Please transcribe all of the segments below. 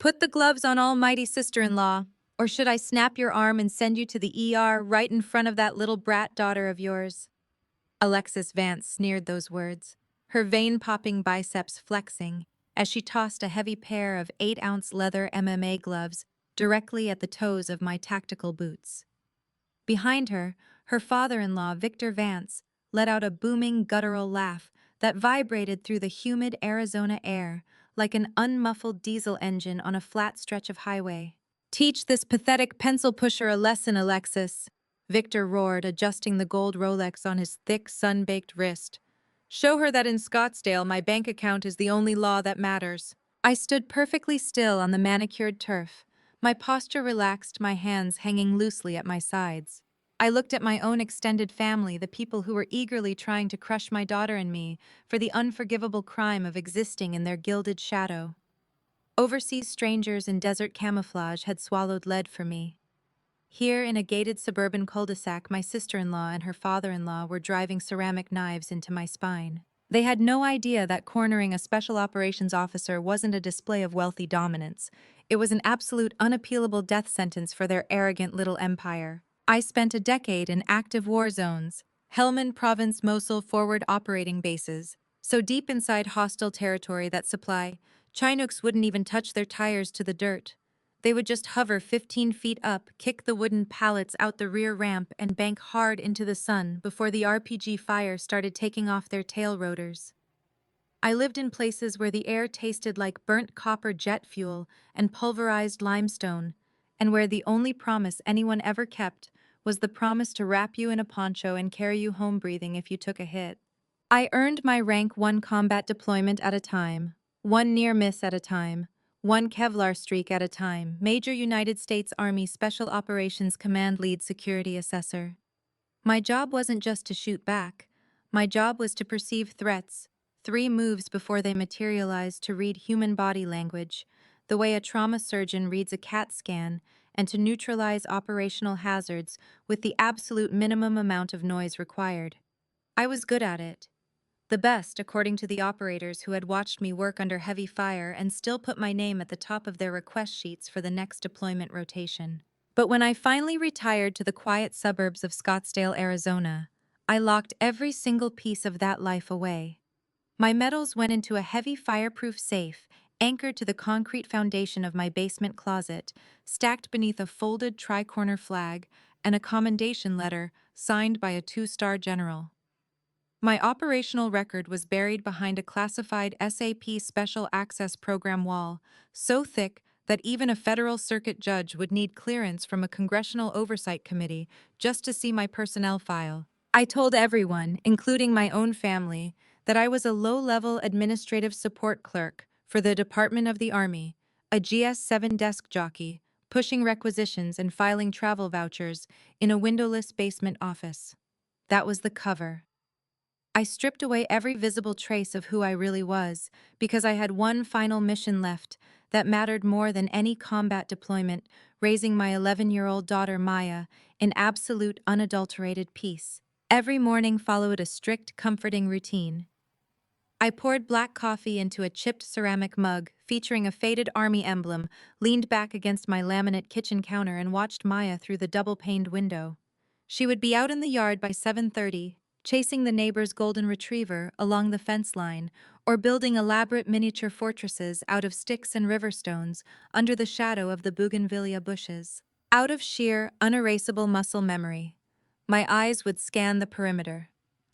Put the gloves on almighty sister-in-law, or should I snap your arm and send you to the ER right in front of that little brat daughter of yours? Alexis Vance sneered those words, her vein-popping biceps flexing as she tossed a heavy pair of 8-ounce leather MMA gloves directly at the toes of my tactical boots. Behind her, her father-in-law, Victor Vance, let out a booming guttural laugh that vibrated through the humid Arizona air like an unmuffled diesel engine on a flat stretch of highway. "Teach this pathetic pencil pusher a lesson, Alexis," Victor roared, adjusting the gold Rolex on his thick, sun-baked wrist. "Show her that in Scottsdale my bank account is the only law that matters." I stood perfectly still on the manicured turf, my posture relaxed, my hands hanging loosely at my sides. I looked at my own extended family, the people who were eagerly trying to crush my daughter and me for the unforgivable crime of existing in their gilded shadow. Overseas strangers in desert camouflage had swallowed lead for me. Here, in a gated suburban cul-de-sac, my sister-in-law and her father-in-law were driving ceramic knives into my spine. They had no idea that cornering a special operations officer wasn't a display of wealthy dominance. It was an absolute unappealable death sentence for their arrogant little empire. I spent a decade in active war zones, Helmand Province Mosul forward operating bases, so deep inside hostile territory that Chinooks wouldn't even touch their tires to the dirt. They would just hover 15 feet up, kick the wooden pallets out the rear ramp, and bank hard into the sun before the RPG fire started taking off their tail rotors. I lived in places where the air tasted like burnt copper jet fuel and pulverized limestone, and where the only promise anyone ever kept was the promise to wrap you in a poncho and carry you home breathing if you took a hit. I earned my rank one combat deployment at a time, one near miss at a time, one Kevlar streak at a time, Major United States Army Special Operations Command Lead Security Assessor. My job wasn't just to shoot back. My job was to perceive threats, 3 moves before they materialized, to read human body language, the way a trauma surgeon reads a CAT scan, and to neutralize operational hazards with the absolute minimum amount of noise required. I was good at it. The best, according to the operators who had watched me work under heavy fire and still put my name at the top of their request sheets for the next deployment rotation. But when I finally retired to the quiet suburbs of Scottsdale, Arizona, I locked every single piece of that life away. My medals went into a heavy fireproof safe anchored to the concrete foundation of my basement closet, stacked beneath a folded tri-corner flag and a commendation letter signed by a 2-star general. My operational record was buried behind a classified SAP Special Access Program wall, so thick that even a federal circuit judge would need clearance from a congressional oversight committee just to see my personnel file. I told everyone, including my own family, that I was a low-level administrative support clerk for the Department of the Army, a GS-7 desk jockey, pushing requisitions and filing travel vouchers in a windowless basement office. That was the cover. I stripped away every visible trace of who I really was, because I had one final mission left that mattered more than any combat deployment, raising my 11-year-old daughter Maya in absolute unadulterated peace. Every morning followed a strict, comforting routine. I poured black coffee into a chipped ceramic mug featuring a faded army emblem, leaned back against my laminate kitchen counter, and watched Maya through the double-paned window. She would be out in the yard by 7:30, chasing the neighbor's golden retriever along the fence line, or building elaborate miniature fortresses out of sticks and river stones under the shadow of the bougainvillea bushes. Out of sheer, unerasable muscle memory, my eyes would scan the perimeter.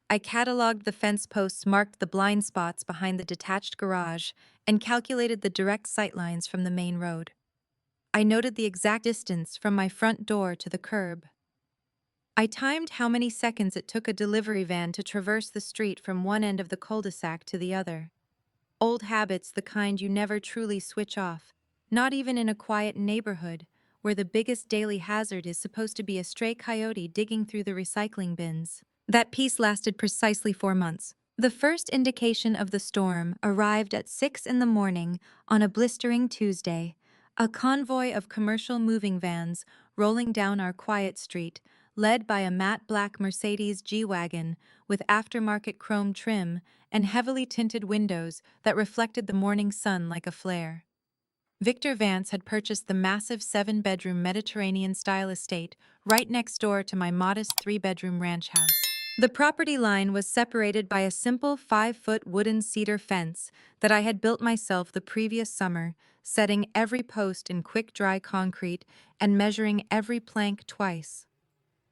I cataloged the fence posts, marked the blind spots behind the detached garage, and calculated the direct sightlines from the main road. I noted the exact distance from my front door to the curb. I timed how many seconds it took a delivery van to traverse the street from one end of the cul-de-sac to the other. Old habits, the kind you never truly switch off, not even in a quiet neighborhood where the biggest daily hazard is supposed to be a stray coyote digging through the recycling bins. That peace lasted precisely 4 months. The first indication of the storm arrived at 6 in the morning on a blistering Tuesday, a convoy of commercial moving vans rolling down our quiet street, led by a matte black Mercedes G-Wagon with aftermarket chrome trim and heavily tinted windows that reflected the morning sun like a flare. Victor Vance had purchased the massive 7-bedroom Mediterranean-style estate right next door to my modest 3-bedroom ranch house. The property line was separated by a simple 5-foot wooden cedar fence that I had built myself the previous summer, setting every post in quick dry concrete and measuring every plank twice.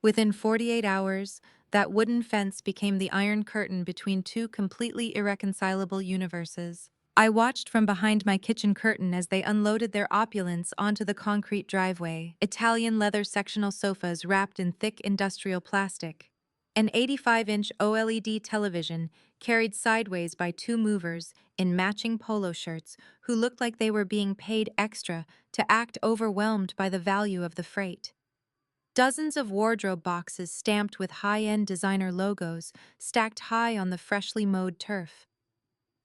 Within 48 hours, that wooden fence became the iron curtain between two completely irreconcilable universes. I watched from behind my kitchen curtain as they unloaded their opulence onto the concrete driveway, Italian leather sectional sofas wrapped in thick industrial plastic. An 85-inch OLED television carried sideways by two movers in matching polo shirts who looked like they were being paid extra to act overwhelmed by the value of the freight. Dozens of wardrobe boxes stamped with high-end designer logos stacked high on the freshly mowed turf.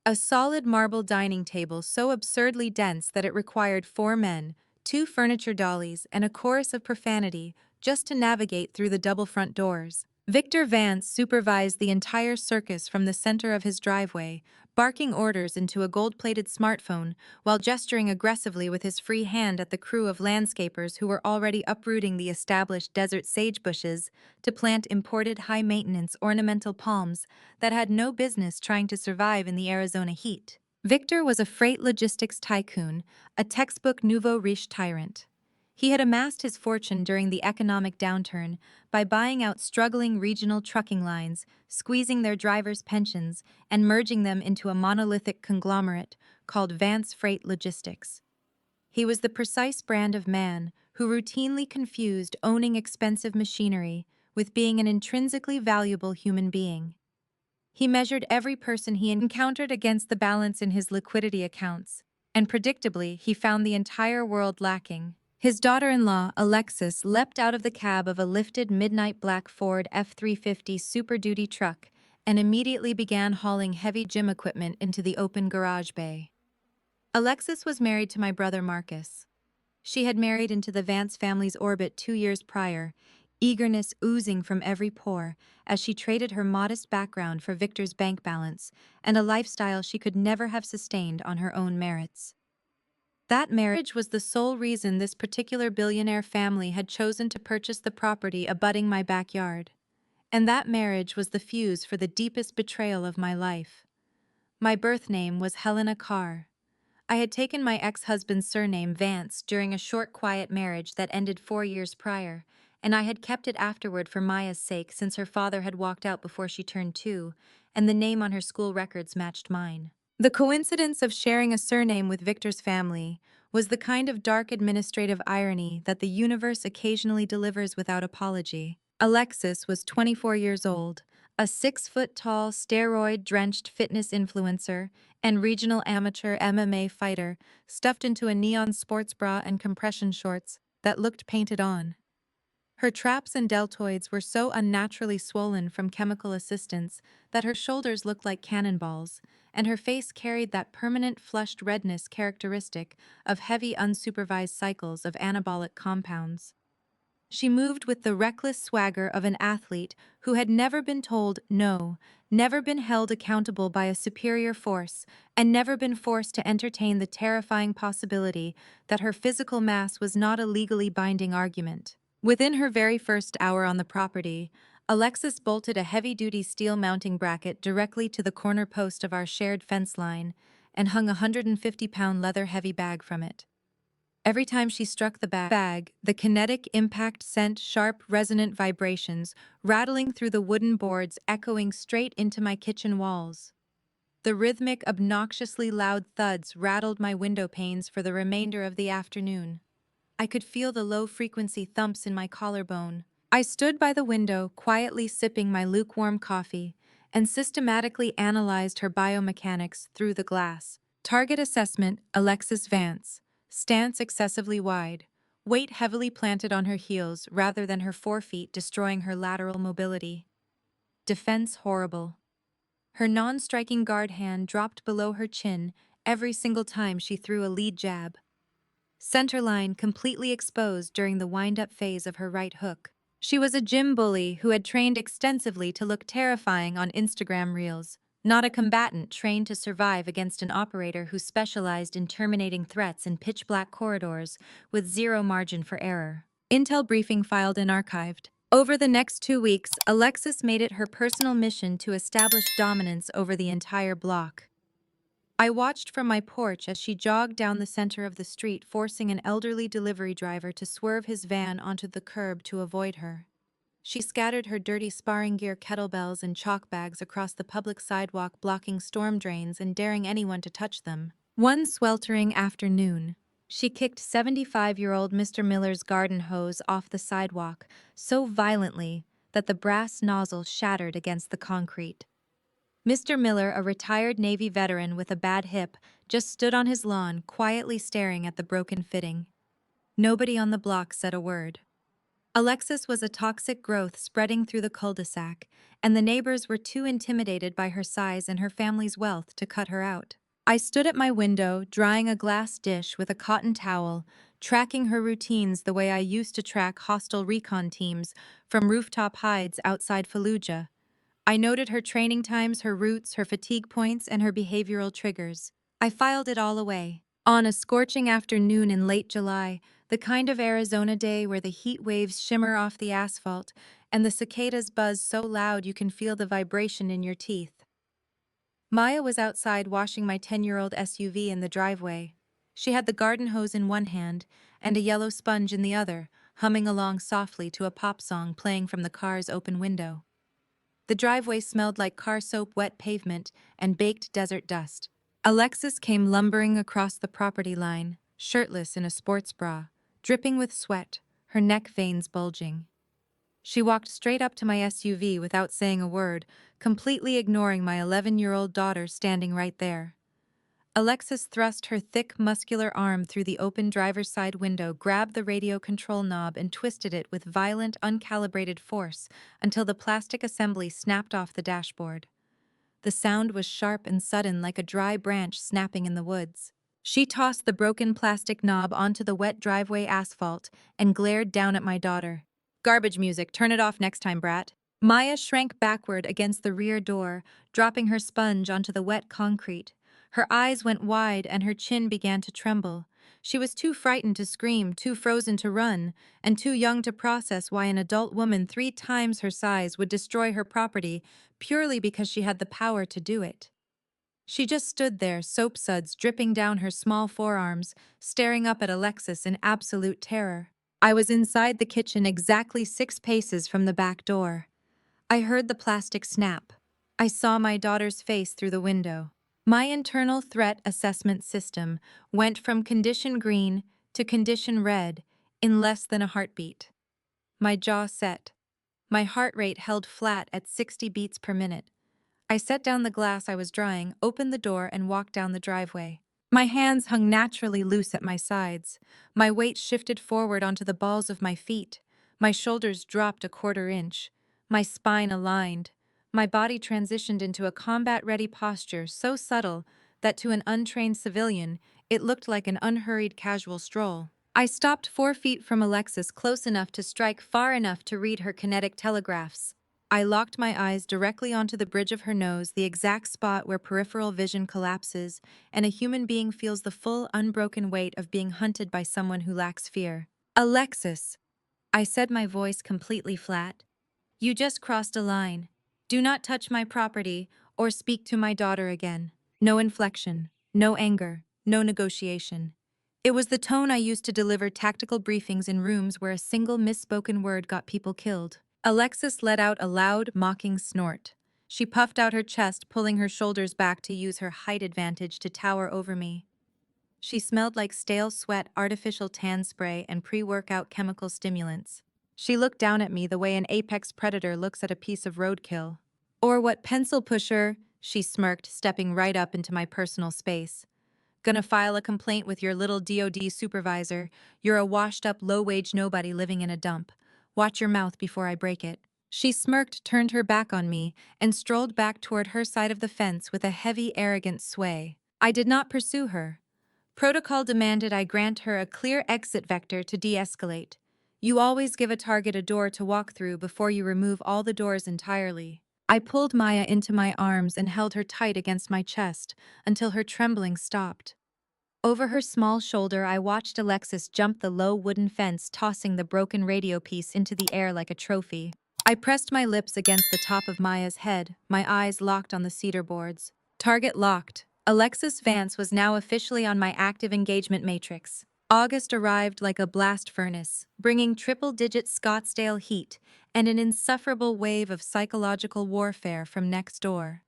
A solid marble dining table so absurdly dense that it required 4 men, 2 furniture dollies, and a chorus of profanity just to navigate through the double front doors. Victor Vance supervised the entire circus from the center of his driveway, barking orders into a gold-plated smartphone while gesturing aggressively with his free hand at the crew of landscapers who were already uprooting the established desert sage bushes to plant imported high-maintenance ornamental palms that had no business trying to survive in the Arizona heat. Victor was a freight logistics tycoon, a textbook nouveau riche tyrant. He had amassed his fortune during the economic downturn by buying out struggling regional trucking lines, squeezing their drivers' pensions, and merging them into a monolithic conglomerate called Vance Freight Logistics. He was the precise brand of man who routinely confused owning expensive machinery with being an intrinsically valuable human being. He measured every person he encountered against the balance in his liquidity accounts, and predictably, he found the entire world lacking. His daughter-in-law, Alexis, leapt out of the cab of a lifted midnight black Ford F-350 Super Duty truck and immediately began hauling heavy gym equipment into the open garage bay. Alexis was married to my brother Marcus. She had married into the Vance family's orbit 2 years prior, eagerness oozing from every pore as she traded her modest background for Victor's bank balance and a lifestyle she could never have sustained on her own merits. That marriage was the sole reason this particular billionaire family had chosen to purchase the property abutting my backyard. And that marriage was the fuse for the deepest betrayal of my life. My birth name was Helena Carr. I had taken my ex-husband's surname Vance during a short quiet marriage that ended 4 years prior, and I had kept it afterward for Maya's sake since her father had walked out before she turned 2, and the name on her school records matched mine. The coincidence of sharing a surname with Victor's family was the kind of dark administrative irony that the universe occasionally delivers without apology. Alexis was 24 years old, a 6-foot-tall, steroid-drenched fitness influencer and regional amateur MMA fighter stuffed into a neon sports bra and compression shorts that looked painted on. Her traps and deltoids were so unnaturally swollen from chemical assistance that her shoulders looked like cannonballs, and her face carried that permanent flushed redness characteristic of heavy unsupervised cycles of anabolic compounds. She moved with the reckless swagger of an athlete who had never been told no, never been held accountable by a superior force, and never been forced to entertain the terrifying possibility that her physical mass was not a legally binding argument. Within her very first hour on the property, Alexis bolted a heavy-duty steel mounting bracket directly to the corner post of our shared fence line and hung a 150-pound leather heavy bag from it. Every time she struck the bag, the kinetic impact sent sharp, resonant vibrations rattling through the wooden boards, echoing straight into my kitchen walls. The rhythmic, obnoxiously loud thuds rattled my window panes for the remainder of the afternoon. I could feel the low-frequency thumps in my collarbone. I stood by the window, quietly sipping my lukewarm coffee, and systematically analyzed her biomechanics through the glass. Target assessment, Alexis Vance. Stance excessively wide. Weight heavily planted on her heels rather than her forefeet, destroying her lateral mobility. Defense horrible. Her non-striking guard hand dropped below her chin every single time she threw a lead jab. Centerline completely exposed during the wind-up phase of her right hook. She was a gym bully who had trained extensively to look terrifying on Instagram reels. not a combatant trained to survive against an operator who specialized in terminating threats in pitch-black corridors with zero margin for error. Intel briefing filed and archived. Over the next 2 weeks, Alexis made it her personal mission to establish dominance over the entire block. I watched from my porch as she jogged down the center of the street, forcing an elderly delivery driver to swerve his van onto the curb to avoid her. She scattered her dirty sparring gear kettlebells and chalk bags across the public sidewalk, blocking storm drains and daring anyone to touch them. One sweltering afternoon, she kicked 75-year-old Mr. Miller's garden hose off the sidewalk so violently that the brass nozzle shattered against the concrete. Mr. Miller, a retired Navy veteran with a bad hip, just stood on his lawn, quietly staring at the broken fitting. Nobody on the block said a word. Alexis was a toxic growth spreading through the cul-de-sac, and the neighbors were too intimidated by her size and her family's wealth to cut her out. I stood at my window, drying a glass dish with a cotton towel, tracking her routines the way I used to track hostile recon teams from rooftop hides outside Fallujah. I noted her training times, her routes, her fatigue points, and her behavioral triggers. I filed it all away. On a scorching afternoon in late July, the kind of Arizona day where the heat waves shimmer off the asphalt and the cicadas buzz so loud you can feel the vibration in your teeth. Maya was outside washing my 10-year-old SUV in the driveway. She had the garden hose in one hand and a yellow sponge in the other, humming along softly to a pop song playing from the car's open window. The driveway smelled like car soap, wet pavement, and baked desert dust. Alexis came lumbering across the property line, shirtless in a sports bra, dripping with sweat, her neck veins bulging. She walked straight up to my SUV without saying a word, completely ignoring my 11-year-old daughter standing right there. Alexis thrust her thick, muscular arm through the open driver's side window, grabbed the radio control knob, and twisted it with violent, uncalibrated force until the plastic assembly snapped off the dashboard. The sound was sharp and sudden, like a dry branch snapping in the woods. She tossed the broken plastic knob onto the wet driveway asphalt and glared down at my daughter. "Garbage music, turn it off next time, brat." Maya shrank backward against the rear door, dropping her sponge onto the wet concrete. Her eyes went wide and her chin began to tremble. She was too frightened to scream, too frozen to run, and too young to process why an adult woman 3 times her size would destroy her property purely because she had the power to do it. She just stood there, soap suds dripping down her small forearms, staring up at Alexis in absolute terror. I was inside the kitchen, exactly 6 paces from the back door. I heard the plastic snap. I saw my daughter's face through the window. My internal threat assessment system went from condition green to condition red in less than a heartbeat. My jaw set. My heart rate held flat at 60 beats per minute. I set down the glass I was drying, opened the door, and walked down the driveway. My hands hung naturally loose at my sides. My weight shifted forward onto the balls of my feet. My shoulders dropped a 1/4 inch. My spine aligned. My body transitioned into a combat-ready posture so subtle that to an untrained civilian, it looked like an unhurried casual stroll. I stopped 4 feet from Alexis, close enough to strike, far enough to read her kinetic telegraphs. I locked my eyes directly onto the bridge of her nose, the exact spot where peripheral vision collapses and a human being feels the full, unbroken weight of being hunted by someone who lacks fear. "Alexis," I said, my voice completely flat. "You just crossed a line. Do not touch my property or speak to my daughter again." No inflection, no anger, no negotiation. It was the tone I used to deliver tactical briefings in rooms where a single misspoken word got people killed. Alexis let out a loud, mocking snort. She puffed out her chest, pulling her shoulders back to use her height advantage to tower over me. She smelled like stale sweat, artificial tan spray, and pre-workout chemical stimulants. She looked down at me the way an apex predator looks at a piece of roadkill. "Or what, pencil pusher?" she smirked, stepping right up into my personal space. "Gonna file a complaint with your little DOD supervisor. You're a washed-up, low-wage nobody living in a dump. Watch your mouth before I break it." She smirked, turned her back on me, and strolled back toward her side of the fence with a heavy, arrogant sway. I did not pursue her. Protocol demanded I grant her a clear exit vector to de-escalate. You always give a target a door to walk through before you remove all the doors entirely. I pulled Maya into my arms and held her tight against my chest until her trembling stopped. Over her small shoulder, I watched Alexis jump the low wooden fence, tossing the broken radio piece into the air like a trophy. I pressed my lips against the top of Maya's head, my eyes locked on the cedar boards. Target locked. Alexis Vance was now officially on my active engagement matrix. August arrived like a blast furnace, bringing triple-digit Scottsdale heat and an insufferable wave of psychological warfare from next door.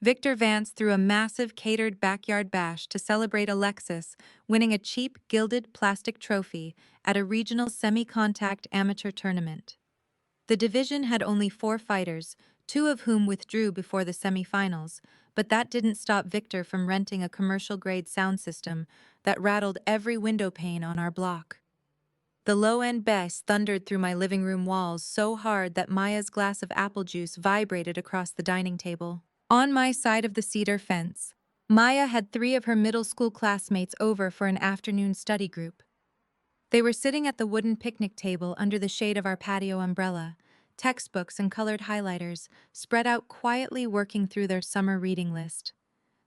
Victor Vance threw a massive catered backyard bash to celebrate Alexis winning a cheap gilded plastic trophy at a regional semi-contact amateur tournament. The division had only 4 fighters, 2 of whom withdrew before the semifinals, but that didn't stop Victor from renting a commercial-grade sound system that rattled every window pane on our block. The low-end bass thundered through my living room walls so hard that Maya's glass of apple juice vibrated across the dining table. On my side of the cedar fence, Maya had 3 of her middle school classmates over for an afternoon study group. They were sitting at the wooden picnic table under the shade of our patio umbrella, textbooks and colored highlighters spread out quietly working through their summer reading list.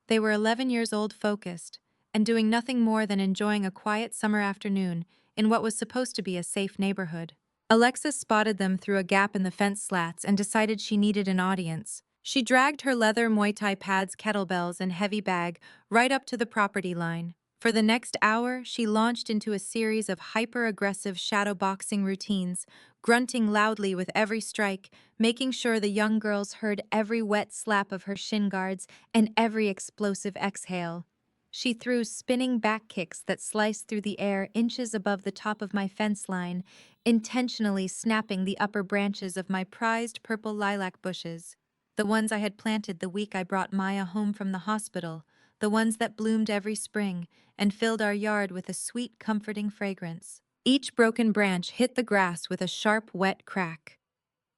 They were 11 years old, focused, and doing nothing more than enjoying a quiet summer afternoon in what was supposed to be a safe neighborhood. Alexis spotted them through a gap in the fence slats and decided she needed an audience. She dragged her leather Muay Thai pads, kettlebells, and heavy bag right up to the property line. For the next hour, she launched into a series of hyper-aggressive shadowboxing routines, grunting loudly with every strike, making sure the young girls heard every wet slap of her shin guards and every explosive exhale. She threw spinning back kicks that sliced through the air inches above the top of my fence line, intentionally snapping the upper branches of my prized purple lilac bushes, the ones I had planted the week I brought Maya home from the hospital, the ones that bloomed every spring and filled our yard with a sweet, comforting fragrance. Each broken branch hit the grass with a sharp, wet crack.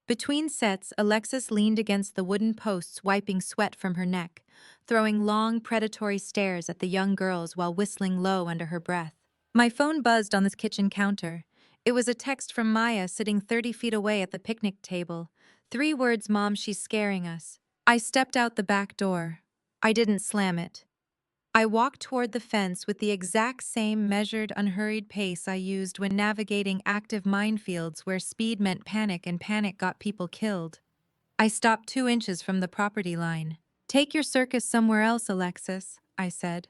Between sets, Alexis leaned against the wooden posts, wiping sweat from her neck, throwing long, predatory stares at the young girls while whistling low under her breath. My phone buzzed on the kitchen counter. It was a text from Maya sitting 30 feet away at the picnic table. 3 words, "Mom, she's scaring us." I stepped out the back door. I didn't slam it. I walked toward the fence with the exact same measured, unhurried pace I used when navigating active minefields where speed meant panic and panic got people killed. I stopped 2 inches from the property line. "Take your circus somewhere else, Alexis," I said.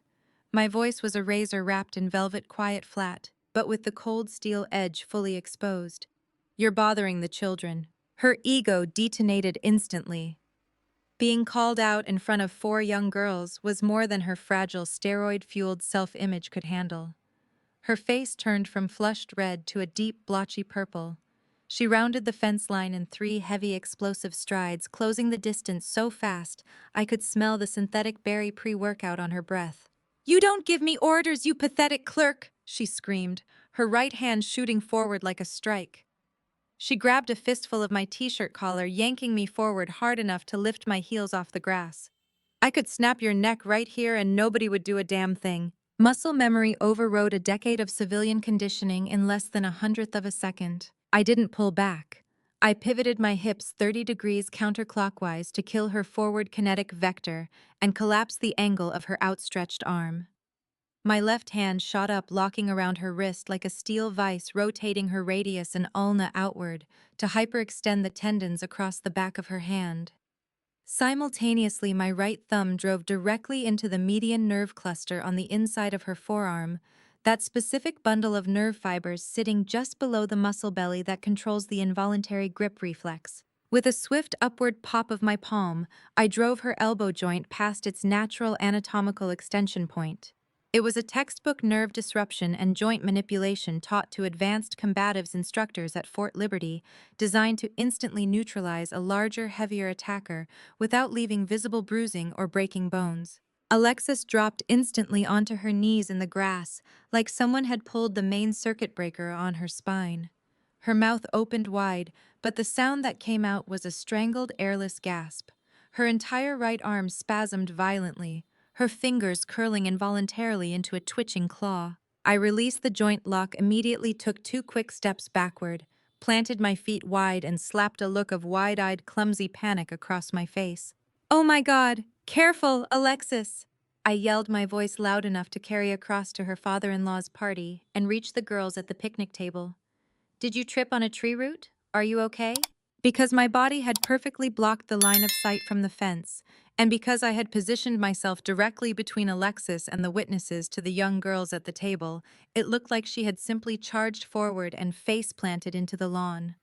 My voice was a razor wrapped in velvet quiet flat, but with the cold steel edge fully exposed. "You're bothering the children." Her ego detonated instantly. Being called out in front of 4 young girls was more than her fragile steroid-fueled self-image could handle. Her face turned from flushed red to a deep, blotchy purple. She rounded the fence line in 3 heavy, explosive strides, closing the distance so fast I could smell the synthetic berry pre-workout on her breath. "You don't give me orders, you pathetic clerk!" she screamed, her right hand shooting forward like a strike. She grabbed a fistful of my t-shirt collar, yanking me forward hard enough to lift my heels off the grass. "I could snap your neck right here and nobody would do a damn thing." Muscle memory overrode a decade of civilian conditioning in less than 1/100th of a second. I didn't pull back. I pivoted my hips 30 degrees counterclockwise to kill her forward kinetic vector and collapse the angle of her outstretched arm. My left hand shot up, locking around her wrist like a steel vise, rotating her radius and ulna outward to hyperextend the tendons across the back of her hand. Simultaneously, my right thumb drove directly into the median nerve cluster on the inside of her forearm, that specific bundle of nerve fibers sitting just below the muscle belly that controls the involuntary grip reflex. With a swift upward pop of my palm, I drove her elbow joint past its natural anatomical extension point. It was a textbook nerve disruption and joint manipulation taught to advanced combatives instructors at Fort Liberty, designed to instantly neutralize a larger, heavier attacker without leaving visible bruising or breaking bones. Alexis dropped instantly onto her knees in the grass, like someone had pulled the main circuit breaker on her spine. Her mouth opened wide, but the sound that came out was a strangled, airless gasp. Her entire right arm spasmed violently, her fingers curling involuntarily into a twitching claw. I released the joint lock, immediately took 2 quick steps backward, planted my feet wide, and slapped a look of wide-eyed, clumsy panic across my face. "Oh my God! Careful, Alexis!" I yelled, my voice loud enough to carry across to her father-in-law's party and reach the girls at the picnic table. "Did you trip on a tree root? Are you okay?" Because my body had perfectly blocked the line of sight from the fence, and because I had positioned myself directly between Alexis and the witnesses to the young girls at the table, it looked like she had simply charged forward and face-planted into the lawn.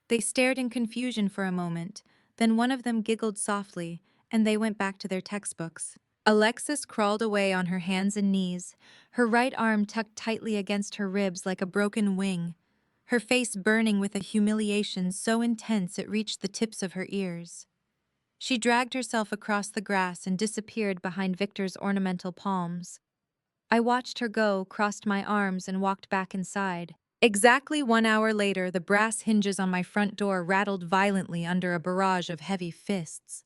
They stared in confusion for a moment, then one of them giggled softly, and they went back to their textbooks. Alexis crawled away on her hands and knees, her right arm tucked tightly against her ribs like a broken wing, her face burning with a humiliation so intense it reached the tips of her ears. She dragged herself across the grass and disappeared behind Victor's ornamental palms. I watched her go, crossed my arms, and walked back inside. Exactly 1 hour later, the brass hinges on my front door rattled violently under a barrage of heavy fists.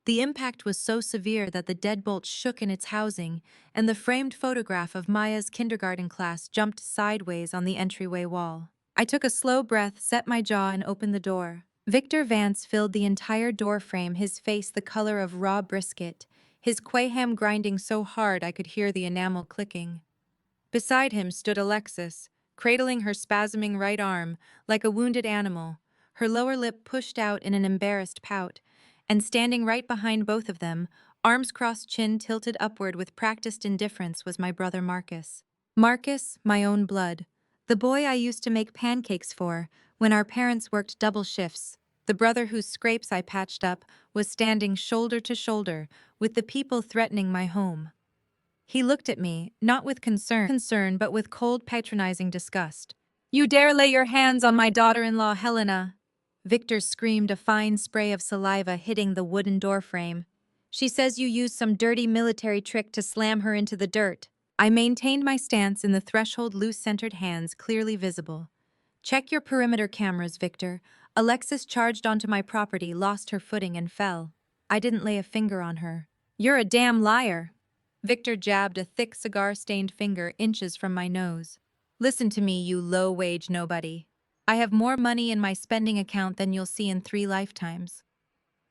The impact was so severe that the deadbolt shook in its housing, and the framed photograph of Maya's kindergarten class jumped sideways on the entryway wall. I took a slow breath, set my jaw, and opened the door. Victor Vance filled the entire doorframe, his face the color of raw brisket, his quay ham grinding so hard I could hear the enamel clicking. Beside him stood Alexis, cradling her spasming right arm like a wounded animal, her lower lip pushed out in an embarrassed pout, and standing right behind both of them, arms crossed, chin tilted upward with practiced indifference, was my brother Marcus. Marcus, my own blood. The boy I used to make pancakes for when our parents worked double shifts. The brother whose scrapes I patched up was standing shoulder to shoulder with the people threatening my home. He looked at me, not with concern, but with cold, patronizing disgust. "You dare lay your hands on my daughter-in-law, Helena!" Victor screamed, a fine spray of saliva hitting the wooden doorframe. "She says you used some dirty military trick to slam her into the dirt." I maintained my stance in the threshold, loose-centered hands clearly visible. "Check your perimeter cameras, Victor." Alexis charged onto my property, lost her footing, and fell. "I didn't lay a finger on her." "You're a damn liar." Victor jabbed a thick cigar-stained finger inches from my nose. "Listen to me, you low-wage nobody. I have more money in my spending account than you'll see in 3 lifetimes.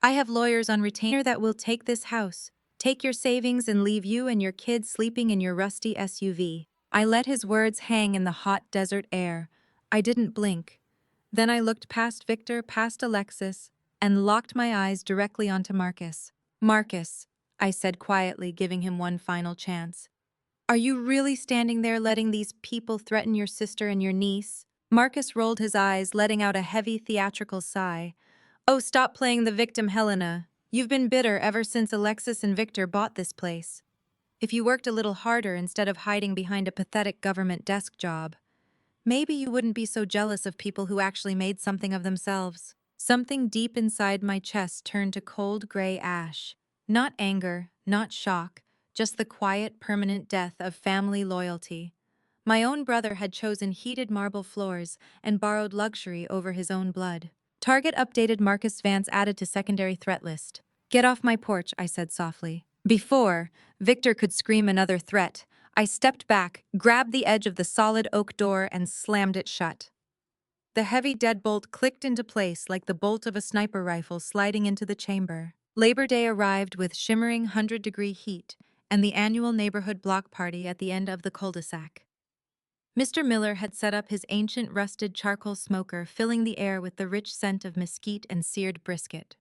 I have lawyers on retainer that will take this house, take your savings, and leave you and your kids sleeping in your rusty SUV." I let his words hang in the hot desert air. I didn't blink. Then I looked past Victor, past Alexis, and locked my eyes directly onto Marcus. "Marcus," I said quietly, giving him one final chance. "Are you really standing there letting these people threaten your sister and your niece?" Marcus rolled his eyes, letting out a heavy theatrical sigh. "Oh, stop playing the victim, Helena. You've been bitter ever since Alexis and Victor bought this place. If you worked a little harder instead of hiding behind a pathetic government desk job, maybe you wouldn't be so jealous of people who actually made something of themselves." Something deep inside my chest turned to cold gray ash. Not anger, not shock, just the quiet, permanent death of family loyalty. My own brother had chosen heated marble floors and borrowed luxury over his own blood. Target updated, Marcus Vance added to secondary threat list. "Get off my porch," I said softly. Before Victor could scream another threat, I stepped back, grabbed the edge of the solid oak door, and slammed it shut. The heavy deadbolt clicked into place like the bolt of a sniper rifle sliding into the chamber. Labor Day arrived with shimmering 100-degree heat and the annual neighborhood block party at the end of the cul-de-sac. Mr. Miller had set up his ancient rusted charcoal smoker, filling the air with the rich scent of mesquite and seared brisket.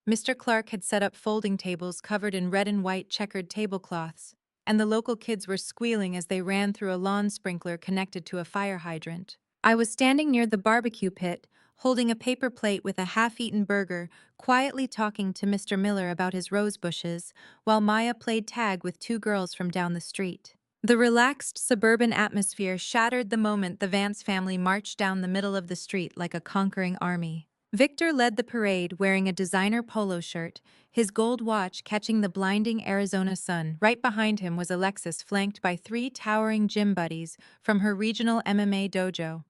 Mr. Clark had set up folding tables covered in red and white checkered tablecloths, and the local kids were squealing as they ran through a lawn sprinkler connected to a fire hydrant. I was standing near the barbecue pit, holding a paper plate with a half-eaten burger, quietly talking to Mr. Miller about his rose bushes, while Maya played tag with 2 girls from down the street. The relaxed suburban atmosphere shattered the moment the Vance family marched down the middle of the street like a conquering army. Victor led the parade wearing a designer polo shirt, his gold watch catching the blinding Arizona sun. Right behind him was Alexis, flanked by 3 towering gym buddies from her regional MMA dojo.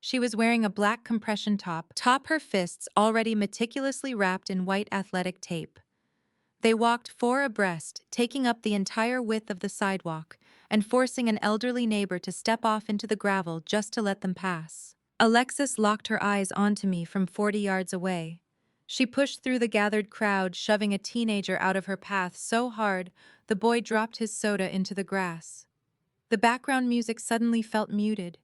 She was wearing a black compression top, her fists already meticulously wrapped in white athletic tape. They walked 4 abreast, taking up the entire width of the sidewalk and forcing an elderly neighbor to step off into the gravel just to let them pass. Alexis locked her eyes onto me from 40 yards away. She pushed through the gathered crowd, shoving a teenager out of her path so hard the boy dropped his soda into the grass. The background music suddenly felt muted.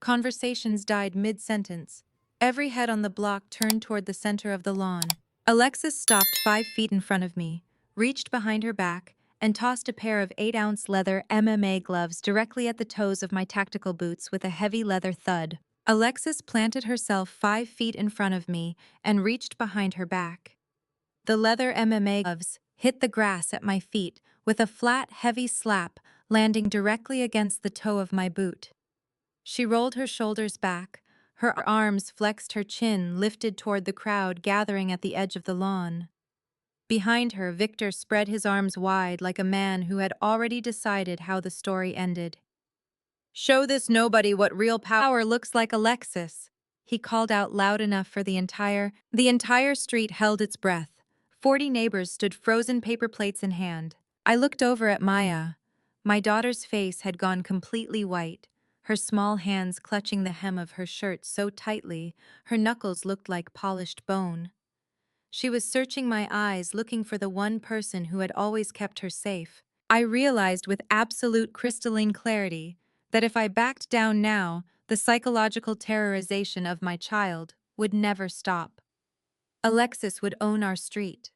Conversations died mid-sentence. Every head on the block turned toward the center of the lawn. Alexis stopped 5 feet in front of me, reached behind her back, and tossed a pair of 8-ounce leather MMA gloves directly at the toes of my tactical boots with a heavy leather thud. Alexis planted herself 5 feet in front of me and reached behind her back. The leather MMA gloves hit the grass at my feet with a flat, heavy slap, landing directly against the toe of my boot. She rolled her shoulders back, her arms flexed, her chin lifted toward the crowd gathering at the edge of the lawn. Behind her, Victor spread his arms wide like a man who had already decided how the story ended. "Show this nobody what real power looks like, Alexis," he called out loud enough for the entire street held its breath. 40 neighbors stood frozen, paper plates in hand. I looked over at Maya. My daughter's face had gone completely white, her small hands clutching the hem of her shirt so tightly, her knuckles looked like polished bone. She was searching my eyes, looking for the one person who had always kept her safe. I realized with absolute crystalline clarity that if I backed down now, the psychological terrorization of my child would never stop. Alexis would own our street.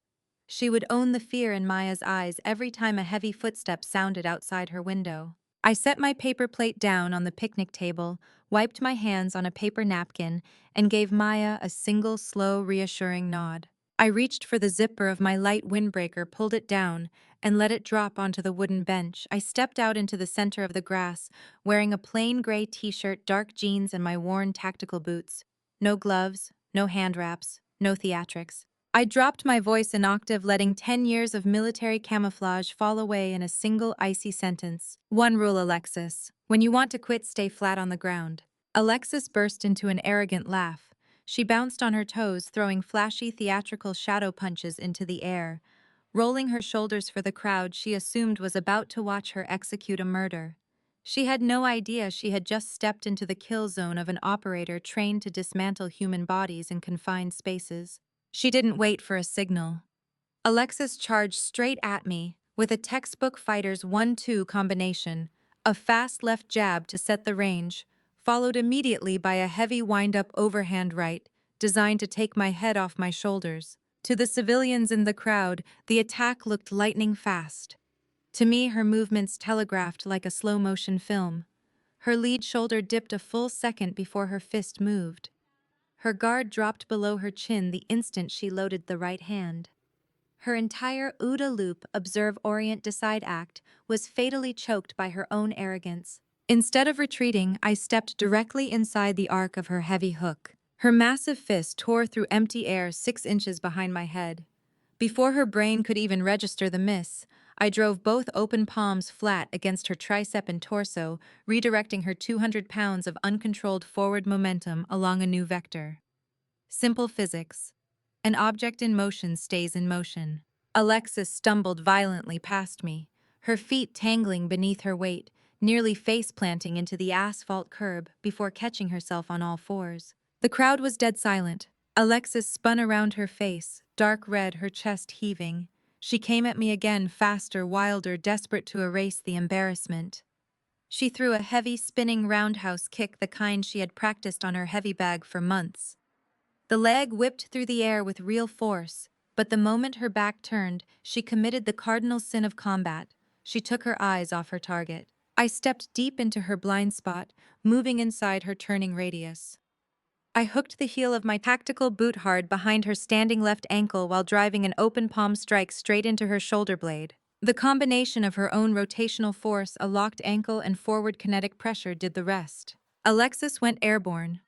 She would own the fear in Maya's eyes every time a heavy footstep sounded outside her window. I set my paper plate down on the picnic table, wiped my hands on a paper napkin, and gave Maya a single slow, reassuring nod. I reached for the zipper of my light windbreaker, pulled it down, and let it drop onto the wooden bench. I stepped out into the center of the grass, wearing a plain gray t-shirt, dark jeans, and my worn tactical boots. No gloves, no hand wraps, no theatrics. I dropped my voice an octave, letting 10 years of military camouflage fall away in a single icy sentence. One rule, Alexis. When you want to quit, stay flat on the ground. Alexis burst into an arrogant laugh. She bounced on her toes, throwing flashy theatrical shadow punches into the air. Rolling her shoulders for the crowd she assumed was about to watch her execute a murder. She had no idea she had just stepped into the kill zone of an operator trained to dismantle human bodies in confined spaces. She didn't wait for a signal. Alexis charged straight at me with a textbook fighter's 1-2 combination, a fast left jab to set the range, followed immediately by a heavy wind-up overhand right designed to take my head off my shoulders. To the civilians in the crowd, the attack looked lightning fast. To me, her movements telegraphed like a slow-motion film. Her lead shoulder dipped a full second before her fist moved. Her guard dropped below her chin the instant she loaded the right hand. Her entire OODA loop, observe, orient, decide act was fatally choked by her own arrogance. Instead of retreating, I stepped directly inside the arc of her heavy hook. Her massive fist tore through empty air 6 inches behind my head. Before her brain could even register the miss, I drove both open palms flat against her tricep and torso, redirecting her 200 pounds of uncontrolled forward momentum along a new vector. Simple physics. An object in motion stays in motion. Alexis stumbled violently past me, her feet tangling beneath her weight, nearly face-planting into the asphalt curb before catching herself on all fours. The crowd was dead silent. Alexis spun around, her face, dark red, her chest heaving. She came at me again, faster, wilder, desperate to erase the embarrassment. She threw a heavy, spinning roundhouse kick, the kind she had practiced on her heavy bag for months. The leg whipped through the air with real force, but the moment her back turned, she committed the cardinal sin of combat. She took her eyes off her target. I stepped deep into her blind spot, moving inside her turning radius. I hooked the heel of my tactical boot hard behind her standing left ankle while driving an open palm strike straight into her shoulder blade. The combination of her own rotational force, a locked ankle, and forward kinetic pressure did the rest. Alexis went airborne.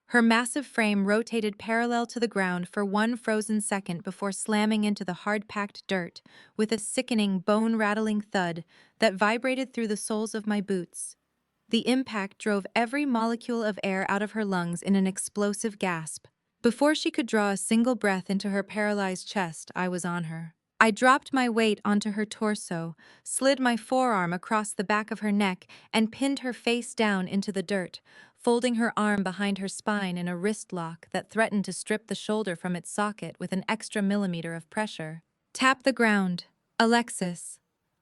Her massive frame rotated parallel to the ground for one frozen second before slamming into the hard-packed dirt with a sickening, bone-rattling thud that vibrated through the soles of my boots. The impact drove every molecule of air out of her lungs in an explosive gasp. Before she could draw a single breath into her paralyzed chest, I was on her. I dropped my weight onto her torso, slid my forearm across the back of her neck, and pinned her face down into the dirt, folding her arm behind her spine in a wrist lock that threatened to strip the shoulder from its socket with an extra millimeter of pressure. "Tap the ground, Alexis,"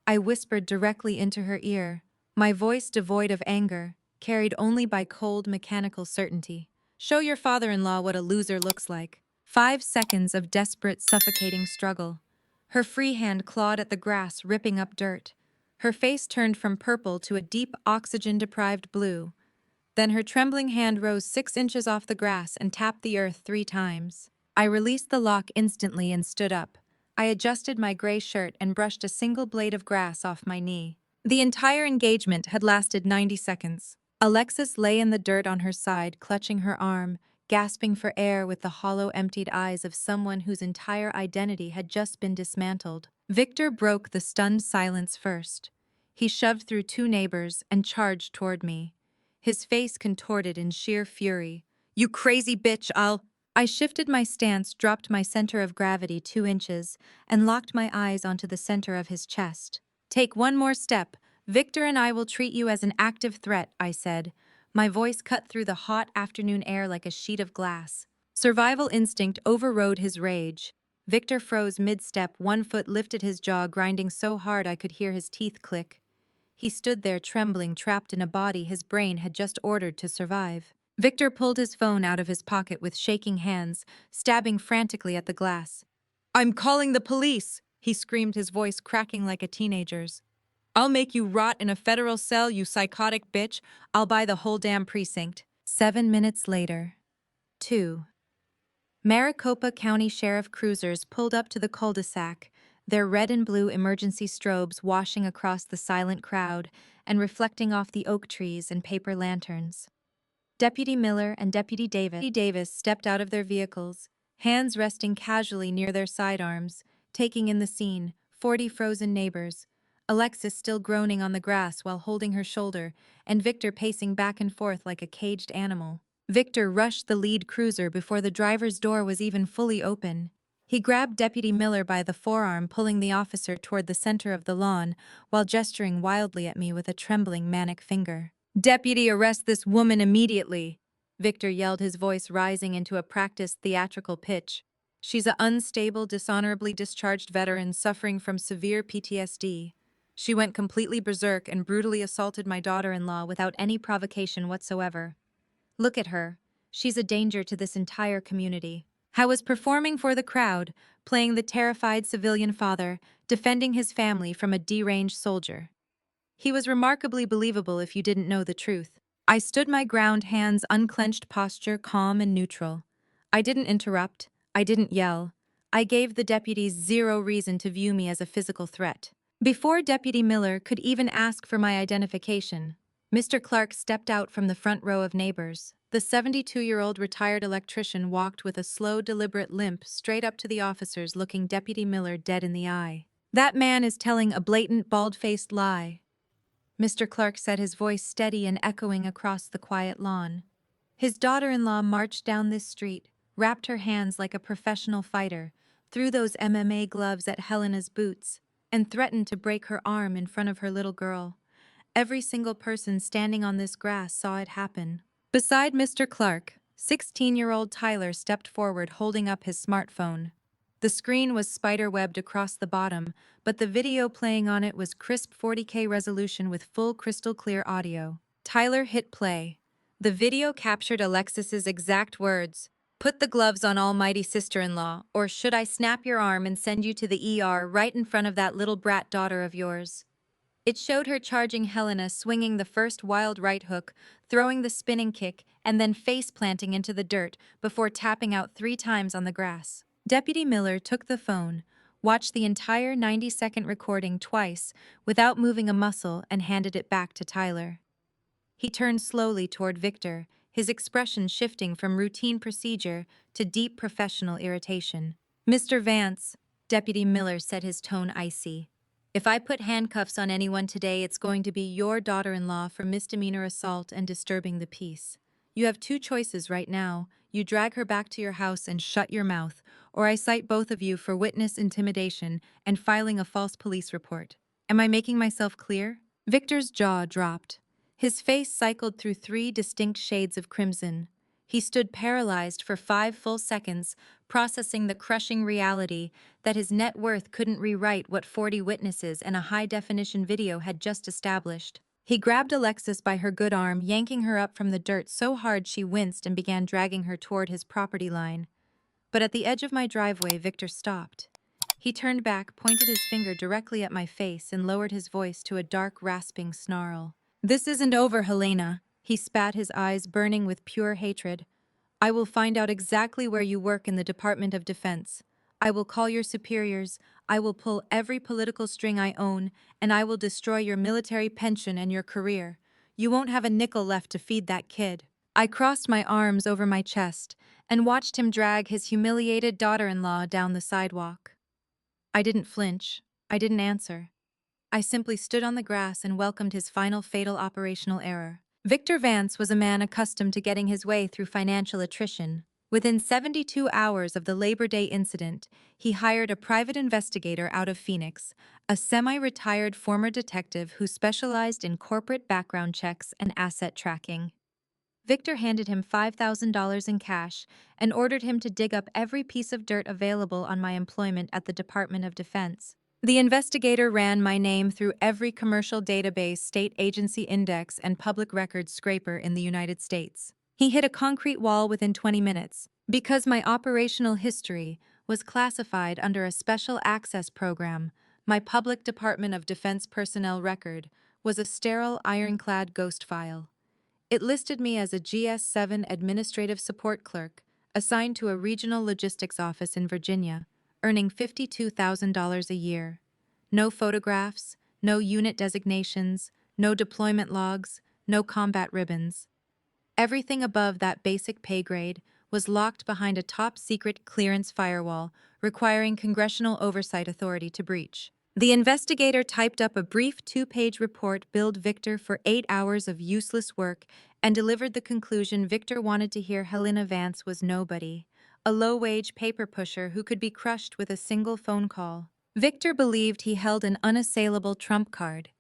I whispered directly into her ear, my voice devoid of anger, carried only by cold mechanical certainty. "Show your father-in-law what a loser looks like." 5 seconds of desperate, suffocating struggle. Her free hand clawed at the grass, ripping up dirt. Her face turned from purple to a deep, oxygen-deprived blue. Then her trembling hand rose 6 inches off the grass and tapped the earth 3 times. I released the lock instantly and stood up. I adjusted my gray shirt and brushed a single blade of grass off my knee. The entire engagement had lasted 90 seconds. Alexis lay in the dirt on her side, clutching her arm, gasping for air with the hollow, emptied eyes of someone whose entire identity had just been dismantled. Victor broke the stunned silence first. He shoved through 2 neighbors and charged toward me. His face contorted in sheer fury. "You crazy bitch, I shifted my stance, dropped my center of gravity 2 inches, and locked my eyes onto the center of his chest. "Take one more step. Victor and I will treat you as an active threat," I said. My voice cut through the hot afternoon air like a sheet of glass. Survival instinct overrode his rage. Victor froze mid-step, one foot lifted, his jaw grinding so hard I could hear his teeth click. He stood there trembling, trapped in a body his brain had just ordered to survive. Victor pulled his phone out of his pocket with shaking hands, stabbing frantically at the glass. "I'm calling the police!" he screamed, his voice cracking like a teenager's. "I'll make you rot in a federal cell, you psychotic bitch. I'll buy the whole damn precinct." 7 minutes later. 2. Maricopa County Sheriff cruisers pulled up to the cul-de-sac, their red and blue emergency strobes washing across the silent crowd and reflecting off the oak trees and paper lanterns. Deputy Miller and Deputy Davis stepped out of their vehicles, hands resting casually near their sidearms, taking in the scene. 40 frozen neighbors, Alexis still groaning on the grass while holding her shoulder, and Victor pacing back and forth like a caged animal. Victor rushed the lead cruiser before the driver's door was even fully open. He grabbed Deputy Miller by the forearm, pulling the officer toward the center of the lawn, while gesturing wildly at me with a trembling, manic finger. "Deputy, arrest this woman immediately!" Victor yelled, his voice rising into a practiced theatrical pitch. "She's an unstable, dishonorably discharged veteran suffering from severe PTSD. She went completely berserk and brutally assaulted my daughter-in-law without any provocation whatsoever. Look at her. She's a danger to this entire community." I was performing for the crowd, playing the terrified civilian father, defending his family from a deranged soldier. He was remarkably believable if you didn't know the truth. I stood my ground, hands unclenched, posture calm and neutral. I didn't interrupt. I didn't yell. I gave the deputies zero reason to view me as a physical threat. Before Deputy Miller could even ask for my identification, Mr. Clark stepped out from the front row of neighbors. The 72-year-old retired electrician walked with a slow, deliberate limp straight up to the officers, looking Deputy Miller dead in the eye. "That man is telling a blatant, bald-faced lie," Mr. Clark said, his voice steady and echoing across the quiet lawn. "His daughter-in-law marched down this street, wrapped her hands like a professional fighter, threw those MMA gloves at Helena's boots, and threatened to break her arm in front of her little girl. Every single person standing on this grass saw it happen." Beside Mr. Clark, 16-year-old Tyler stepped forward, holding up his smartphone. The screen was spider-webbed across the bottom, but the video playing on it was crisp 40K resolution with full crystal-clear audio. Tyler hit play. The video captured Alexis's exact words. "Put the gloves on, almighty sister-in-law, or should I snap your arm and send you to the ER right in front of that little brat daughter of yours?" It showed her charging Helena, swinging the first wild right hook, throwing the spinning kick, and then face-planting into the dirt before tapping out 3 times on the grass. Deputy Miller took the phone, watched the entire 90-second recording twice without moving a muscle, and handed it back to Tyler. He turned slowly toward Victor, his expression shifting from routine procedure to deep professional irritation. "Mr. Vance," Deputy Miller said, his tone icy, "if I put handcuffs on anyone today, it's going to be your daughter-in-law for misdemeanor assault and disturbing the peace. You have 2 choices right now. You drag her back to your house and shut your mouth, or I cite both of you for witness intimidation and filing a false police report. Am I making myself clear?" Victor's jaw dropped. His face cycled through 3 distinct shades of crimson. He stood paralyzed for 5 full seconds, processing the crushing reality that his net worth couldn't rewrite what 40 witnesses and a high-definition video had just established. He grabbed Alexis by her good arm, yanking her up from the dirt so hard she winced and began dragging her toward his property line. But at the edge of my driveway, Victor stopped. He turned back, pointed his finger directly at my face, and lowered his voice to a dark, rasping snarl. "This isn't over, Helena," he spat, his eyes burning with pure hatred. "I will find out exactly where you work in the Department of Defense. I will call your superiors, I will pull every political string I own, and I will destroy your military pension and your career. You won't have a nickel left to feed that kid." I crossed my arms over my chest and watched him drag his humiliated daughter-in-law down the sidewalk. I didn't flinch. I didn't answer. I simply stood on the grass and welcomed his final fatal operational error. Victor Vance was a man accustomed to getting his way through financial attrition. Within 72 hours of the Labor Day incident, he hired a private investigator out of Phoenix, a semi-retired former detective who specialized in corporate background checks and asset tracking. Victor handed him $5,000 in cash and ordered him to dig up every piece of dirt available on my employment at the Department of Defense. The investigator ran my name through every commercial database, state agency index, and public records scraper in the United States. He hit a concrete wall within 20 minutes. Because my operational history was classified under a special access program, my public Department of Defense personnel record was a sterile, ironclad ghost file. It listed me as a GS-7 administrative support clerk, assigned to a regional logistics office in Virginia, earning $52,000 a year. No photographs, no unit designations, no deployment logs, no combat ribbons. Everything above that basic pay grade was locked behind a top-secret clearance firewall, requiring congressional oversight authority to breach. The investigator typed up a brief 2-page report, billed Victor for 8 hours of useless work, and delivered the conclusion Victor wanted to hear: Helena Vance was nobody, a low-wage paper pusher who could be crushed with a single phone call. Victor believed he held an unassailable trump card.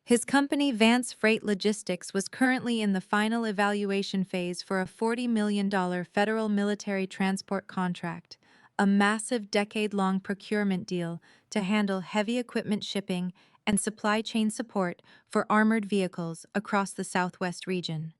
His company, Vance Freight Logistics, was currently in the final evaluation phase for a $40 million federal military transport contract, a massive decade-long procurement deal to handle heavy equipment shipping and supply chain support for armored vehicles across the Southwest region.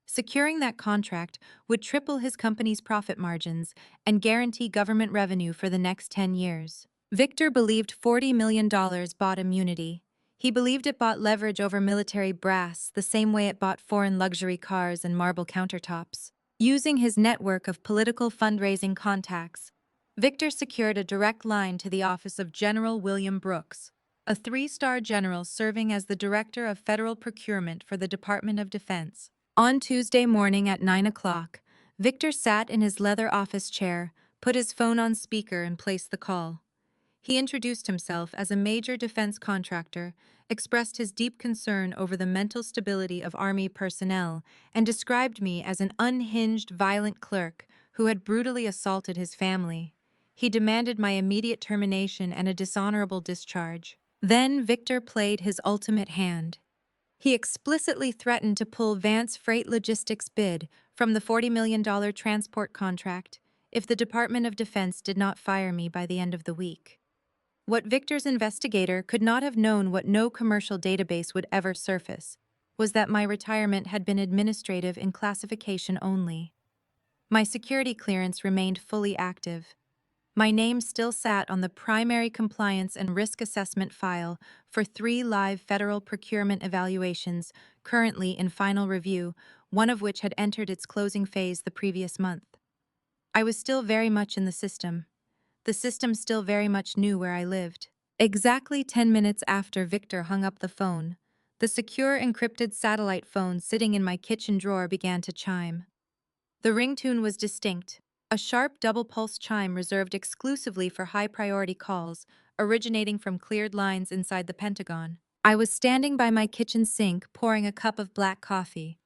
Securing that contract would triple his company's profit margins and guarantee government revenue for the next 10 years. Victor believed $40 million bought immunity. He believed it bought leverage over military brass the same way it bought foreign luxury cars and marble countertops. Using his network of political fundraising contacts, Victor secured a direct line to the office of General William Brooks, a 3-star general serving as the Director of Federal Procurement for the Department of Defense. On Tuesday morning at 9 o'clock, Victor sat in his leather office chair, put his phone on speaker, and placed the call. He introduced himself as a major defense contractor, expressed his deep concern over the mental stability of Army personnel, and described me as an unhinged, violent clerk who had brutally assaulted his family. He demanded my immediate termination and a dishonorable discharge. Then Victor played his ultimate hand. He explicitly threatened to pull Vance Freight Logistics' bid from the $40 million transport contract if the Department of Defense did not fire me by the end of the week. What Victor's investigator could not have known, what no commercial database would ever surface, was that my retirement had been administrative in classification only. My security clearance remained fully active. My name still sat on the primary compliance and risk assessment file for 3 live federal procurement evaluations currently in final review, one of which had entered its closing phase the previous month. I was still very much in the system. The system still very much knew where I lived. Exactly 10 minutes after Victor hung up the phone, the secure encrypted satellite phone sitting in my kitchen drawer began to chime. The ringtone was distinct, a sharp double-pulse chime reserved exclusively for high-priority calls, originating from cleared lines inside the Pentagon. I was standing by my kitchen sink, pouring a cup of black coffee.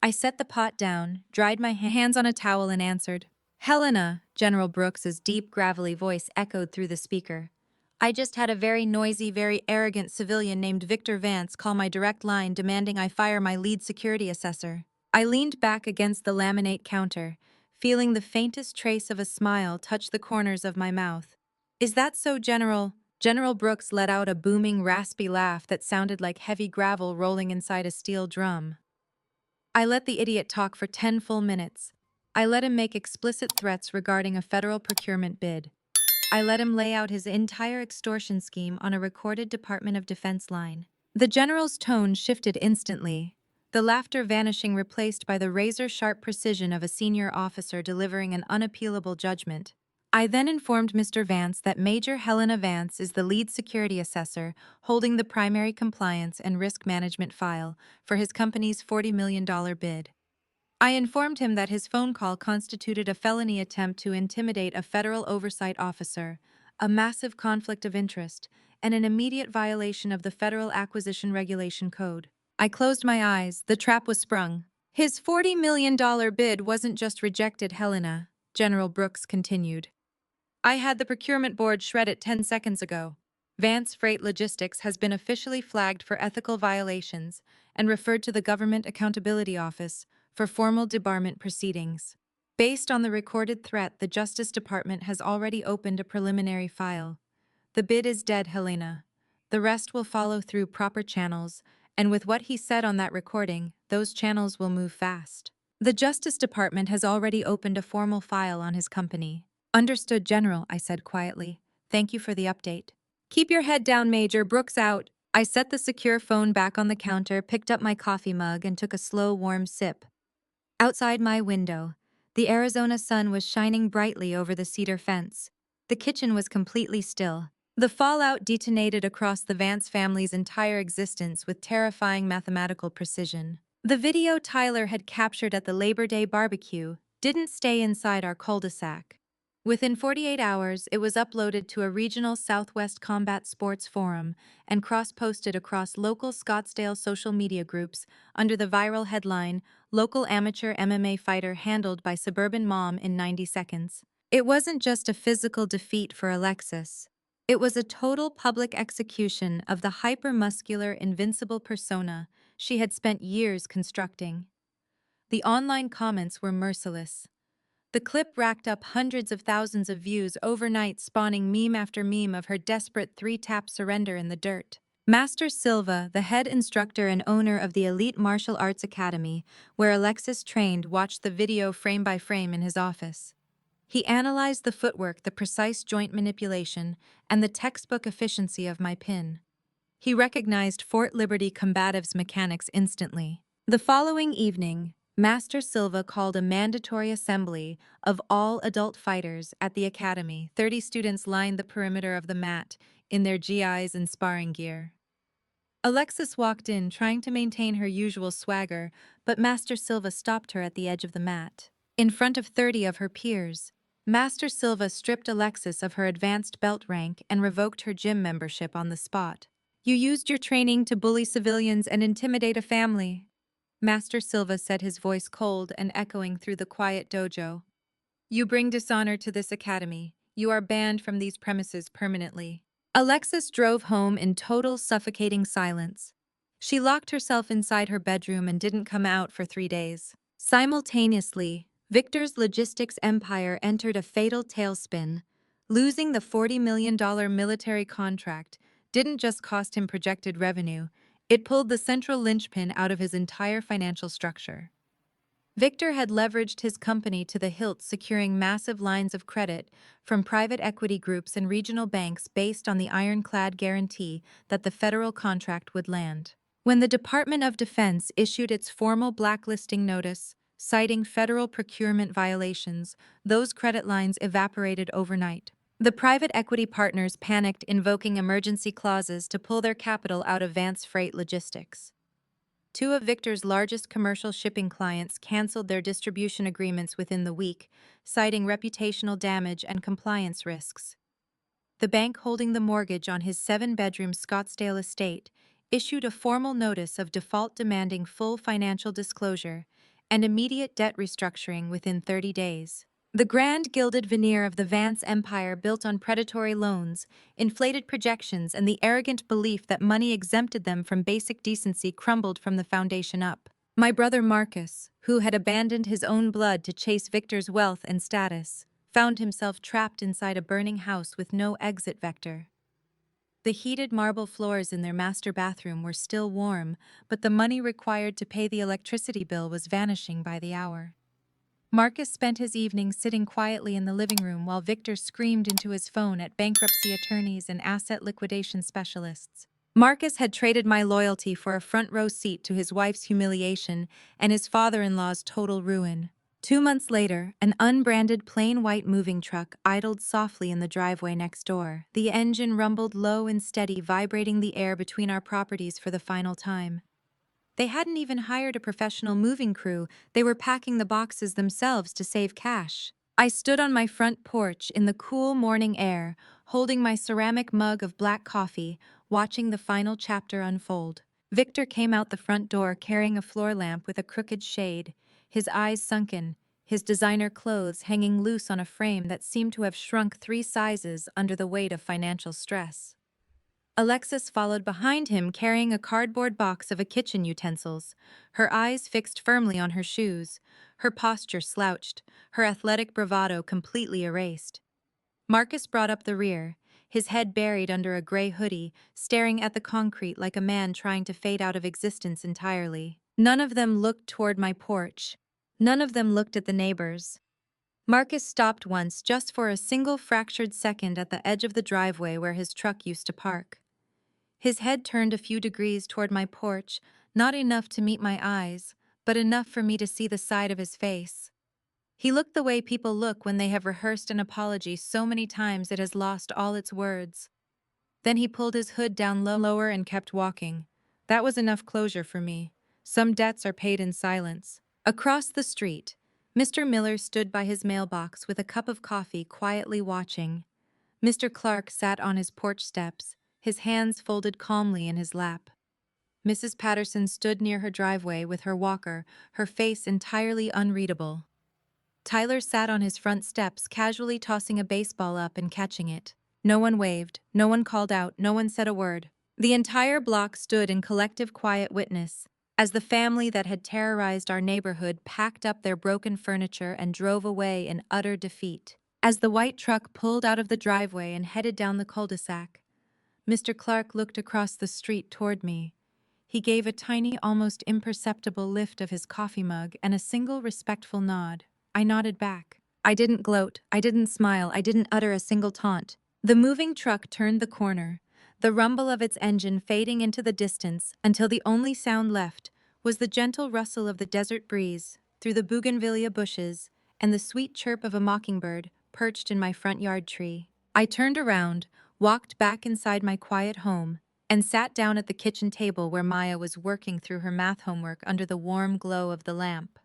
I set the pot down, dried my hands on a towel, and answered. "Helena," General Brooks's deep, gravelly voice echoed through the speaker. I just had a very noisy, very arrogant civilian named Victor Vance call my direct line demanding I fire my lead security assessor. I leaned back against the laminate counter, feeling the faintest trace of a smile touch the corners of my mouth. Is that so, General? General Brooks let out a booming, raspy laugh that sounded like heavy gravel rolling inside a steel drum. I let the idiot talk for 10 full minutes. I let him make explicit threats regarding a federal procurement bid. I let him lay out his entire extortion scheme on a recorded Department of Defense line. The general's tone shifted instantly, the laughter vanishing, replaced by the razor-sharp precision of a senior officer delivering an unappealable judgment. I then informed Mr. Vance that Major Helena Vance is the lead security assessor holding the primary compliance and risk management file for his company's $40 million bid. I informed him that his phone call constituted a felony attempt to intimidate a federal oversight officer, a massive conflict of interest, and an immediate violation of the Federal Acquisition Regulation Code. I closed my eyes, the trap was sprung. His $40 million bid wasn't just rejected, Helena, General Brooks continued. I had the procurement board shred it 10 seconds ago. Vance Freight Logistics has been officially flagged for ethical violations and referred to the Government Accountability Office for formal debarment proceedings. Based on the recorded threat, the Justice Department has already opened a preliminary file. The bid is dead, Helena. The rest will follow through proper channels, and with what he said on that recording, those channels will move fast. The Justice Department has already opened a formal file on his company. Understood, General, I said quietly. Thank you for the update. Keep your head down, Major. Brooks out. I set the secure phone back on the counter, picked up my coffee mug, and took a slow, warm sip. Outside my window, the Arizona sun was shining brightly over the cedar fence. The kitchen was completely still. The fallout detonated across the Vance family's entire existence with terrifying mathematical precision. The video Tyler had captured at the Labor Day barbecue didn't stay inside our cul-de-sac. Within 48 hours, it was uploaded to a regional Southwest Combat Sports forum and cross-posted across local Scottsdale social media groups under the viral headline, "Local Amateur MMA Fighter Handled by Suburban Mom in 90 Seconds." It wasn't just a physical defeat for Alexis. It was a total public execution of the hyper-muscular, invincible persona she had spent years constructing. The online comments were merciless. The clip racked up hundreds of thousands of views overnight, spawning meme after meme of her desperate three-tap surrender in the dirt. Master Silva, the head instructor and owner of the Elite Martial Arts Academy, where Alexis trained, watched the video frame by frame in his office. He analyzed the footwork, the precise joint manipulation, and the textbook efficiency of my pin. He recognized Fort Liberty combatives' mechanics instantly. The following evening, Master Silva called a mandatory assembly of all adult fighters at the academy. 30 students lined the perimeter of the mat in their GIs and sparring gear. Alexis walked in, trying to maintain her usual swagger, but Master Silva stopped her at the edge of the mat. In front of 30 of her peers, Master Silva stripped Alexis of her advanced belt rank and revoked her gym membership on the spot. "You used your training to bully civilians and intimidate a family," Master Silva said, his voice cold and echoing through the quiet dojo. "You bring dishonor to this academy. You are banned from these premises permanently." Alexis drove home in total suffocating silence. She locked herself inside her bedroom and didn't come out for 3 days. Simultaneously, Victor's logistics empire entered a fatal tailspin. Losing the $40 million military contract didn't just cost him projected revenue, it pulled the central linchpin out of his entire financial structure. Victor had leveraged his company to the hilt, securing massive lines of credit from private equity groups and regional banks based on the ironclad guarantee that the federal contract would land. When the Department of Defense issued its formal blacklisting notice, citing federal procurement violations, those credit lines evaporated overnight. The private equity partners panicked, invoking emergency clauses to pull their capital out of Vance Freight Logistics. 2 of Victor's largest commercial shipping clients canceled their distribution agreements within the week, citing reputational damage and compliance risks. The bank holding the mortgage on his 7-bedroom Scottsdale estate issued a formal notice of default demanding full financial disclosure and immediate debt restructuring within 30 days. The grand gilded veneer of the Vance empire built on predatory loans, inflated projections, and the arrogant belief that money exempted them from basic decency crumbled from the foundation up. My brother Marcus, who had abandoned his own blood to chase Victor's wealth and status, found himself trapped inside a burning house with no exit vector. The heated marble floors in their master bathroom were still warm, but the money required to pay the electricity bill was vanishing by the hour. Marcus spent his evening sitting quietly in the living room while Victor screamed into his phone at bankruptcy attorneys and asset liquidation specialists. Marcus had traded my loyalty for a front row seat to his wife's humiliation and his father-in-law's total ruin. 2 months later, an unbranded plain white moving truck idled softly in the driveway next door. The engine rumbled low and steady, vibrating the air between our properties for the final time. They hadn't even hired a professional moving crew, they were packing the boxes themselves to save cash. I stood on my front porch in the cool morning air, holding my ceramic mug of black coffee, watching the final chapter unfold. Victor came out the front door carrying a floor lamp with a crooked shade, his eyes sunken, his designer clothes hanging loose on a frame that seemed to have shrunk 3 sizes under the weight of financial stress. Alexis followed behind him carrying a cardboard box of kitchen utensils, her eyes fixed firmly on her shoes, her posture slouched, her athletic bravado completely erased. Marcus brought up the rear, his head buried under a gray hoodie, staring at the concrete like a man trying to fade out of existence entirely. None of them looked toward my porch. None of them looked at the neighbors. Marcus stopped once just for a single fractured second at the edge of the driveway where his truck used to park. His head turned a few degrees toward my porch, not enough to meet my eyes, but enough for me to see the side of his face. He looked the way people look when they have rehearsed an apology so many times it has lost all its words. Then he pulled his hood down lower and kept walking. That was enough closure for me. Some debts are paid in silence. Across the street, Mr. Miller stood by his mailbox with a cup of coffee, quietly watching. Mr. Clark sat on his porch steps, his hands folded calmly in his lap. Mrs. Patterson stood near her driveway with her walker, her face entirely unreadable. Tyler sat on his front steps, casually tossing a baseball up and catching it. No one waved, no one called out, no one said a word. The entire block stood in collective quiet witness, as the family that had terrorized our neighborhood packed up their broken furniture and drove away in utter defeat. As the white truck pulled out of the driveway and headed down the cul-de-sac, Mr. Clark looked across the street toward me. He gave a tiny, almost imperceptible lift of his coffee mug and a single respectful nod. I nodded back. I didn't gloat, I didn't smile, I didn't utter a single taunt. The moving truck turned the corner, the rumble of its engine fading into the distance until the only sound left was the gentle rustle of the desert breeze through the bougainvillea bushes and the sweet chirp of a mockingbird perched in my front yard tree. I turned around, walked back inside my quiet home, and sat down at the kitchen table where Maya was working through her math homework under the warm glow of the lamp.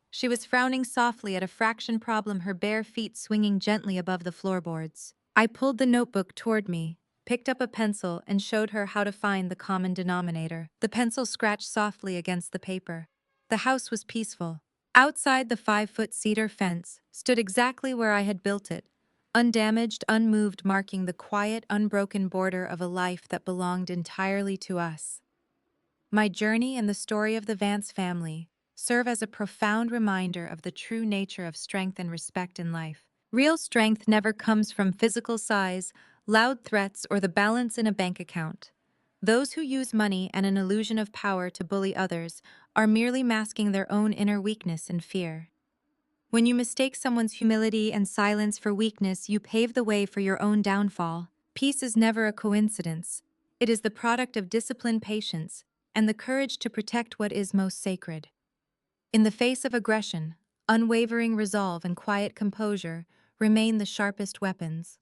She was frowning softly at a fraction problem, her bare feet swinging gently above the floorboards. I pulled the notebook toward me, picked up a pencil, and showed her how to find the common denominator. The pencil scratched softly against the paper. The house was peaceful. Outside, the 5-foot cedar fence stood exactly where I had built it, undamaged, unmoved, marking the quiet, unbroken border of a life that belonged entirely to us. My journey and the story of the Vance family serve as a profound reminder of the true nature of strength and respect in life. Real strength never comes from physical size, loud threats, or the balance in a bank account. Those who use money and an illusion of power to bully others are merely masking their own inner weakness and fear. When you mistake someone's humility and silence for weakness, you pave the way for your own downfall. Peace is never a coincidence. It is the product of disciplined patience and the courage to protect what is most sacred. In the face of aggression, unwavering resolve and quiet composure remain the sharpest weapons.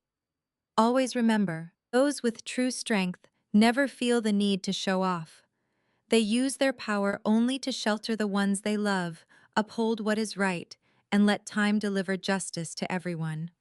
Always remember, those with true strength never feel the need to show off. They use their power only to shelter the ones they love, uphold what is right, and let time deliver justice to everyone.